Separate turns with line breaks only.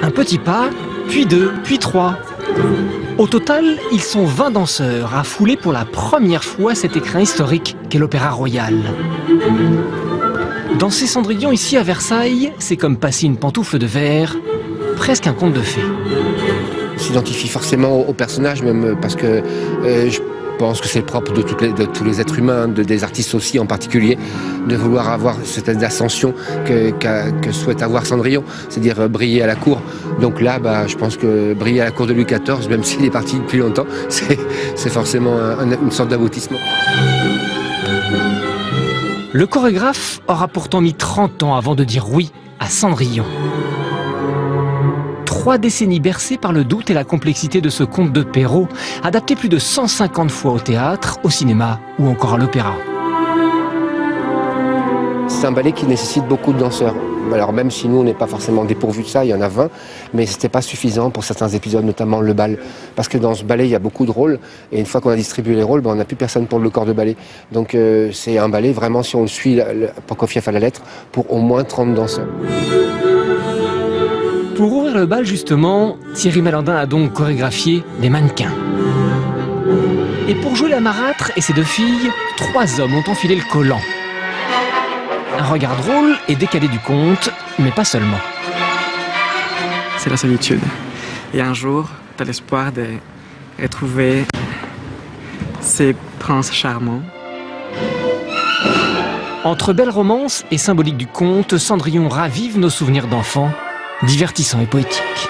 Un petit pas, puis 2, puis 3. Au total, ils sont 20 danseurs à fouler pour la première fois cet écrin historique qu'est l'Opéra Royal. Danser Cendrillon ici à Versailles, c'est comme passer une pantoufle de verre, presque un conte de fées.
On s'identifie forcément au personnage, même parce que je pense que c'est le propre de tous les êtres humains, des artistes aussi en particulier, de vouloir avoir cette ascension que souhaite avoir Cendrillon, c'est-à-dire briller à la cour. Donc là, je pense que briller à la cour de Louis XIV, même s'il est parti depuis longtemps, c'est forcément une sorte d'aboutissement.
Le chorégraphe aura pourtant mis 30 ans avant de dire oui à Cendrillon. 3 décennies bercées par le doute et la complexité de ce conte de Perrault, adapté plus de 150 fois au théâtre, au cinéma ou encore à l'opéra.
C'est un ballet qui nécessite beaucoup de danseurs. Alors même si nous on n'est pas forcément dépourvus de ça, il y en a 20, mais c'était pas suffisant pour certains épisodes, notamment le bal. Parce que dans ce ballet, il y a beaucoup de rôles, et une fois qu'on a distribué les rôles, on n'a plus personne pour le corps de ballet. Donc c'est un ballet, vraiment, si on le suit, Prokofiev à la lettre, pour au moins 30 danseurs.
Pour ouvrir le bal, justement, Thierry Malandin a donc chorégraphié des mannequins. Et pour jouer la marâtre et ses 2 filles, 3 hommes ont enfilé le collant. Un regard drôle et décalé du conte, mais pas seulement.
C'est la solitude. Et un jour, tu as l'espoir de retrouver ces princes charmants.
Entre belle romance et symbolique du conte, Cendrillon ravive nos souvenirs d'enfants, divertissants et poétiques.